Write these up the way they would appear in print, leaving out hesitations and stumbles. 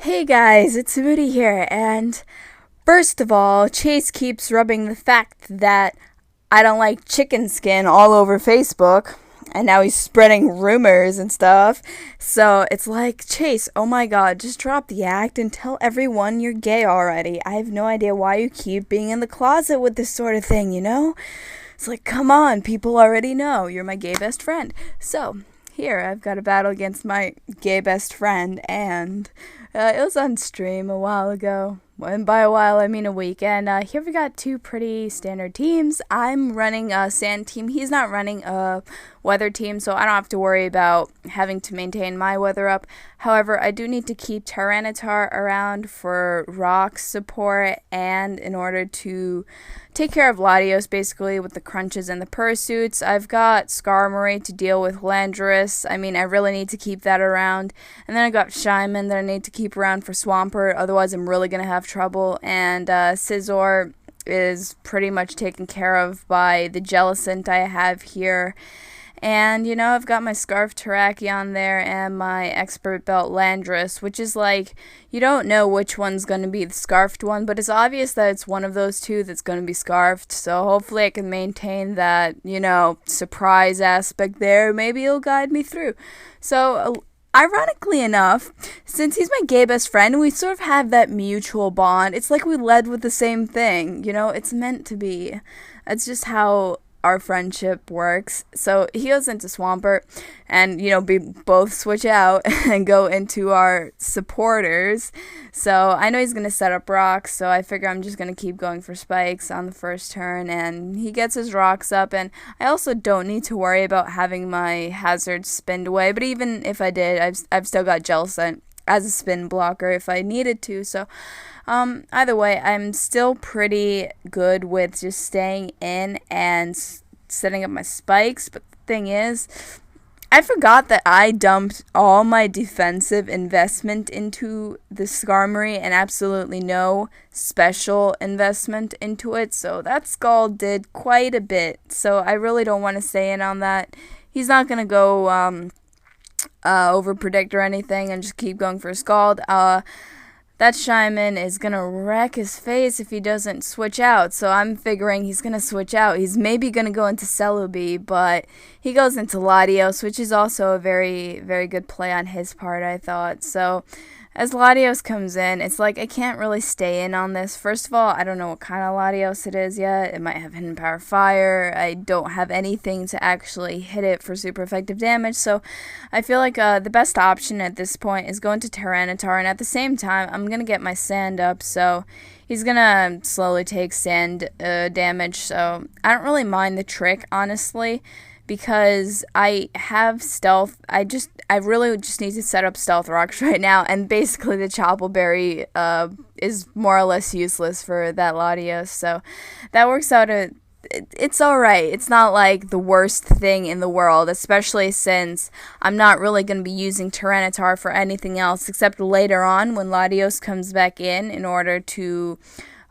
Hey guys, it's Moody here, and first of all, Chase keeps rubbing the fact that I don't like chicken skin all over Facebook, and now he's spreading rumors and stuff. So it's like, Chase, oh my god, just drop the act and tell everyone you're gay already. I have no idea why you keep being in the closet with this sort of thing, you know? It's like, come on, people already know you're my gay best friend. So, here, I've got a battle against my gay best friend, and it was on stream a while ago. And by a while, I mean a week. And here we got two pretty standard teams. I'm running a sand team. He's not running a weather team, so I don't have to worry about having to maintain my weather up. However, I do need to keep Tyranitar around for rock support and in order to take care of Latios, basically, with the crunches and the pursuits. I've got Skarmory to deal with Landorus. I mean, I really need to keep that around. And then I got Shyman that I need to keep around for Swampert, otherwise I'm really going to have trouble. And Scizor is pretty much taken care of by the Jellicent I have here. And, you know, I've got my Scarf Terrakion there and my Expert Belt Landorus, which is like, you don't know which one's going to be the Scarfed one, but it's obvious that it's one of those two that's going to be Scarfed, so hopefully I can maintain that, you know, surprise aspect there. Maybe it'll guide me through. So, ironically enough, since he's my gay best friend, we sort of have that mutual bond. It's like we led with the same thing, you know, it's meant to be. That's just how our friendship works. So he goes into Swampert, and you know, we both switch out and go into our supporters. So I know he's gonna set up rocks, so I figure I'm just gonna keep going for spikes on the first turn, and he gets his rocks up, and I also don't need to worry about having my hazard spinned away. But even if I did, I've still got Jellicent as a spin blocker if I needed to. So either way, I'm still pretty good with just staying in and setting up my spikes. But the thing is, I forgot that I dumped all my defensive investment into the Skarmory and absolutely no special investment into it. So that Skull did quite a bit. So I really don't want to stay in on that. He's not going to go over predict or anything and just keep going for Scald. That Shyman is going to wreck his face if he doesn't switch out. So I'm figuring he's going to switch out. He's maybe going to go into Celebi, but he goes into Latios, which is also a very, very good play on his part, I thought. So as Latios comes in, it's like I can't really stay in on this. First of all, I don't know what kind of Latios it is yet. It might have Hidden Power Fire. I don't have anything to actually hit it for super effective damage. So I feel like the best option at this point is going to Tyranitar. And at the same time, I'm going to get my sand up. So he's going to slowly take sand damage. So I don't really mind the trick, honestly, because I have stealth. I really just need to set up stealth rocks right now, and basically the Choppleberry is more or less useless for that Latios, so that works out. It's alright. It's not like the worst thing in the world, especially since I'm not really going to be using Tyranitar for anything else except later on when Latios comes back in order to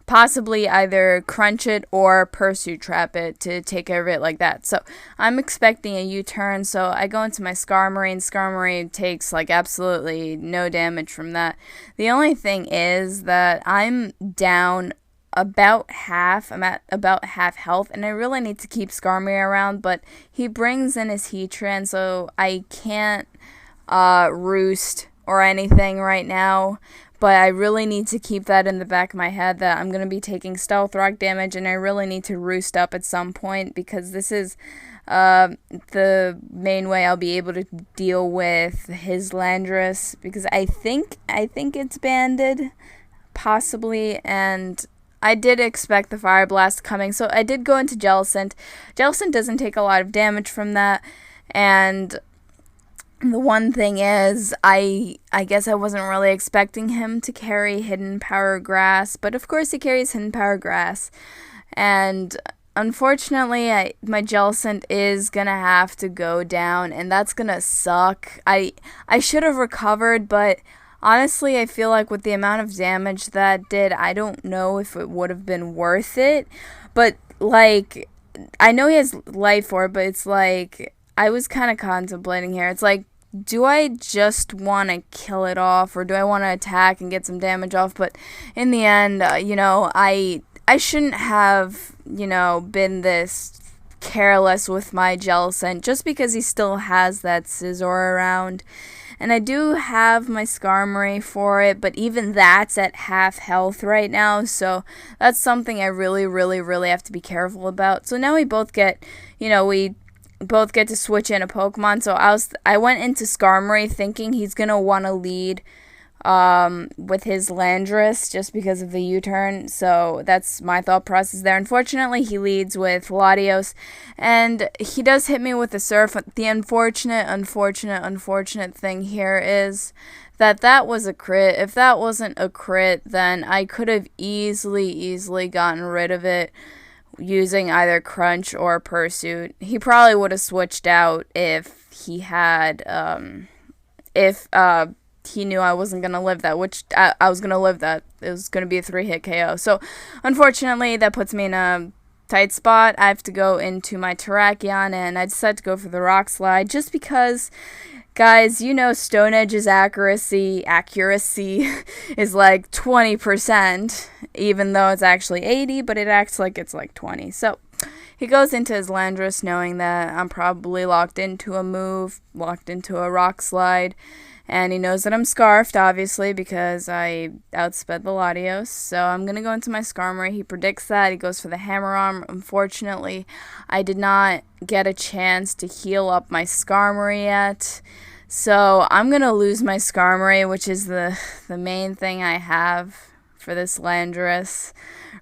possibly either crunch it or pursuit trap it to take care of it like that. So I'm expecting a U-turn, so I go into my Skarmory, and Skarmory takes like absolutely no damage from that. The only thing is that I'm down about half. I'm at about half health, and I really need to keep Skarmory around, but he brings in his Heatran, so I can't roost or anything right now. But I really need to keep that in the back of my head that I'm going to be taking Stealth Rock damage, and I really need to roost up at some point, because this is the main way I'll be able to deal with his Landorus, because I think it's banded, possibly, and I did expect the Fire Blast coming, so I did go into Jellicent. Jellicent doesn't take a lot of damage from that, and the one thing is, I guess I wasn't really expecting him to carry Hidden Power Grass, but of course he carries Hidden Power Grass, and unfortunately, my Jellicent is gonna have to go down, and that's gonna suck. I should have recovered, but honestly, I feel like with the amount of damage that did, I don't know if it would have been worth it, but like, I know he has Life Orb, but it's like, I was kind of contemplating here. It's like, do I just want to kill it off, or do I want to attack and get some damage off? But in the end, I shouldn't have, been this careless with my Jellicent, just because he still has that Scizor around. And I do have my Skarmory for it, but even that's at half health right now, so that's something I really, really, really have to be careful about. So now we both get, we both get to switch in a Pokemon. So I went into Skarmory thinking he's going to want to lead with his Landorus just because of the U-turn. So that's my thought process there. Unfortunately, he leads with Latios, and he does hit me with the Surf. The unfortunate thing here is that was a crit. If that wasn't a crit, then I could have easily gotten rid of it using either Crunch or Pursuit. He probably would have switched out if he had, he knew I wasn't going to live that, which I was going to live that. It was going to be a 3-hit KO. So, unfortunately, that puts me in a tight spot. I have to go into my Terrakion, and I decided to go for the Rock Slide just because, guys, Stone Edge's accuracy is like 20%, even though it's actually 80, but it acts like it's like 20. So, he goes into his Landorus knowing that I'm probably locked into a move, locked into a Rock Slide. And he knows that I'm Scarfed, obviously, because I outsped the Latios. So I'm going to go into my Skarmory. He predicts that. He goes for the Hammer Arm. Unfortunately, I did not get a chance to heal up my Skarmory yet. So I'm going to lose my Skarmory, which is the main thing I have for this Landorus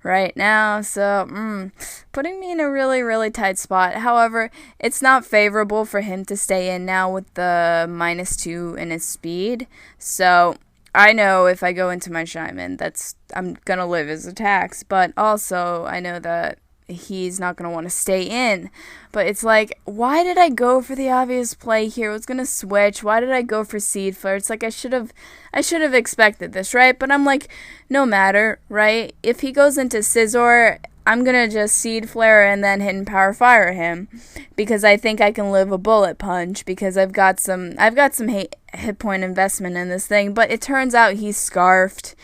right now. So, putting me in a really, really tight spot. However, it's not favorable for him to stay in now with the -2 in his speed. So, I know if I go into my Shyman, I'm gonna live his attacks. But also, I know that he's not going to want to stay in. But it's like, why did I go for the obvious play here? I was going to switch. Why did I go for Seed Flare? It's like I should have expected this, right? But I'm like, no matter, right? If he goes into Scizor, I'm going to just Seed Flare and then Hidden Power Fire him, because I think I can live a Bullet Punch, because I've got some hit point investment in this thing. But it turns out he's Scarfed,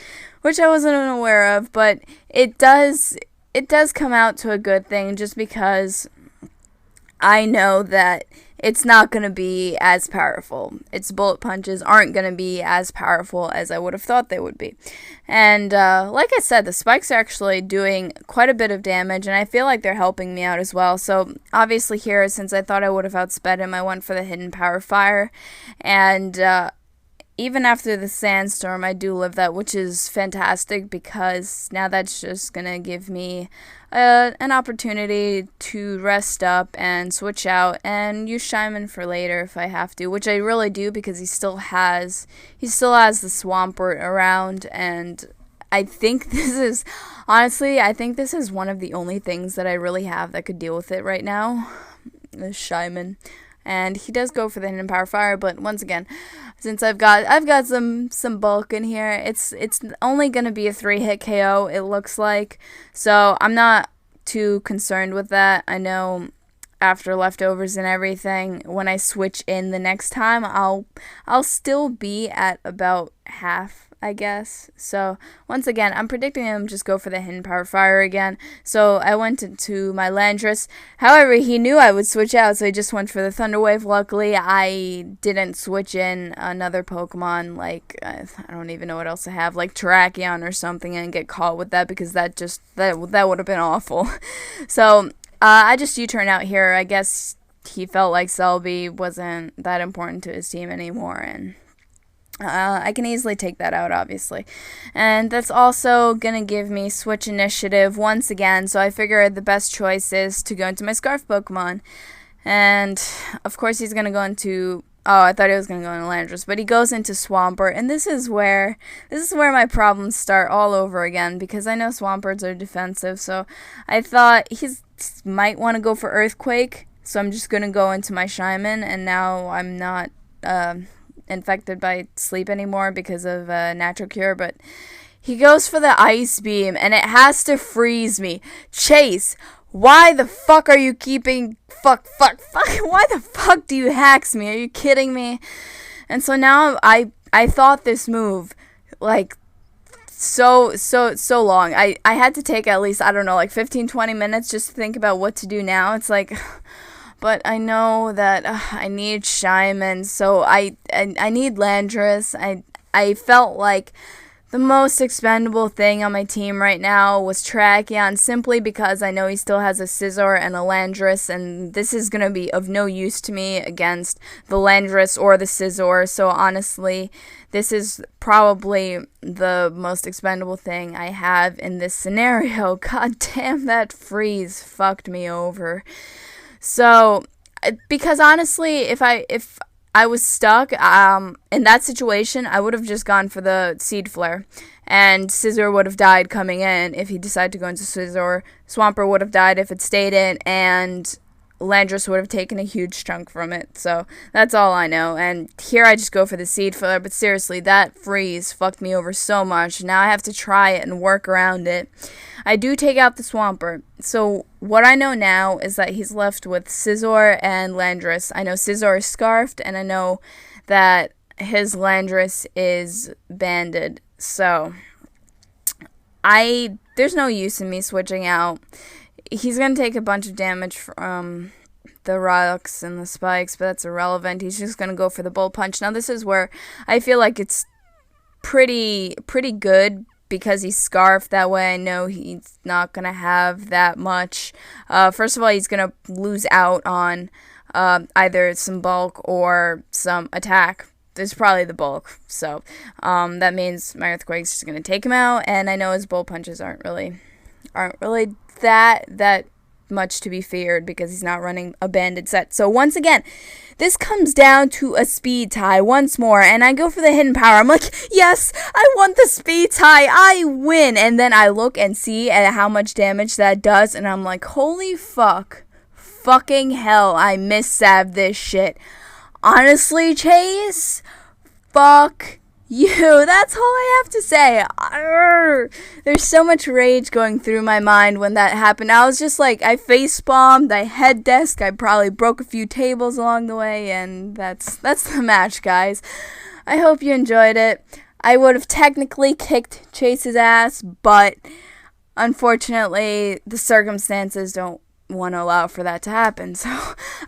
which I wasn't aware of, but it does come out to a good thing, just because I know that it's not going to be as powerful. Its bullet punches aren't going to be as powerful as I would have thought they would be. And like I said, the spikes are actually doing quite a bit of damage, and I feel like they're helping me out as well. So obviously here, since I thought I would have outsped him, I went for the Hidden Power Fire. And even after the Sandstorm, I do live that, which is fantastic, because now that's just going to give me an opportunity to rest up and switch out and use Shyman for later if I have to, which I really do, because he still has the Swampert around. And I think this is one of the only things that I really have that could deal with it right now, is Shyman. And he does go for the Hidden Power Fire, but once again, since I've got some bulk in here, it's only gonna be a 3-hit KO, it looks like. So I'm not too concerned with that. I know after leftovers and everything, when I switch in the next time, I'll still be at about half, I guess. So once again, I'm predicting him just go for the Hidden Power Fire again. So I went into my Landorus. However, he knew I would switch out, so he just went for the Thunder Wave. Luckily, I didn't switch in another Pokemon, like I don't even know what else I have, like Terrakion or something, and get caught with that, because that would have been awful. So I just U-turn out here. I guess he felt like Selby wasn't that important to his team anymore, and I can easily take that out, obviously. And that's also going to give me Switch Initiative once again, so I figured the best choice is to go into my Scarf Pokemon. And, of course, he's going to go into... Oh, I thought he was going to go into Landorus, but he goes into Swampert, and this is where my problems start all over again, because I know Swamperts are defensive, so I thought he might want to go for Earthquake, so I'm just going to go into my Shyman, and now I'm not infected by sleep anymore because of Natural Cure. But he goes for the Ice Beam, and it has to freeze me. Chase, why the fuck are you keeping, fuck, why the fuck do you hacks me? Are you kidding me? And so now I thought this move, like, so long. I had to take at least, I don't know, like 15-20 minutes just to think about what to do now. It's like, but I know that I need Shyman, so I need Landorus. I felt like the most expendable thing on my team right now was Tracheon, simply because I know he still has a Scizor and a Landorus, and this is going to be of no use to me against the Landorus or the Scizor. So honestly, this is probably the most expendable thing I have in this scenario. God damn, that freeze fucked me over. So, because honestly, if I was stuck in that situation, I would have just gone for the Seed Flare, and Scizor would have died coming in if he decided to go into Scizor. Swampert would have died if it stayed in, and Landorus would have taken a huge chunk from it. So that's all I know. And here I just go for the Seed Flare, but seriously, that freeze fucked me over so much. Now I have to try it and work around it. I do take out the Swampert. So what I know now is that he's left with Scizor and Landorus. I know Scizor is Scarfed, and I know that his Landorus is Banded. So there's no use in me switching out. He's going to take a bunch of damage from the rocks and the spikes, but that's irrelevant. He's just going to go for the Bull Punch. Now this is where I feel like it's pretty good, because he's Scarfed. That way I know he's not going to have that much. First of all, he's going to lose out on either some bulk or some attack. It's probably the bulk. So that means my Earthquake's just going to take him out, and I know his Bull Punches aren't really that much to be feared, because he's not running a banded set. So once again, this comes down to a speed tie once more, and I go for the hidden power. I'm like, yes, I want the speed tie, I win. And then I look and see at how much damage that does, and I'm like, holy fucking hell, I miss-saved this shit. Honestly, Chase, fuck you. That's all I have to say. Arrgh. There's so much rage going through my mind when that happened. I was just like, I face bombed, I head desk, I probably broke a few tables along the way, and that's the match, guys. I hope you enjoyed it. I would have technically kicked Chase's ass, but unfortunately the circumstances don't want to allow for that to happen. So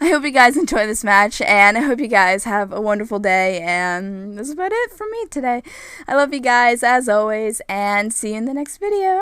I hope you guys enjoy this match, and I hope you guys have a wonderful day, and this is about it for me today. I love you guys as always, and see you in the next video.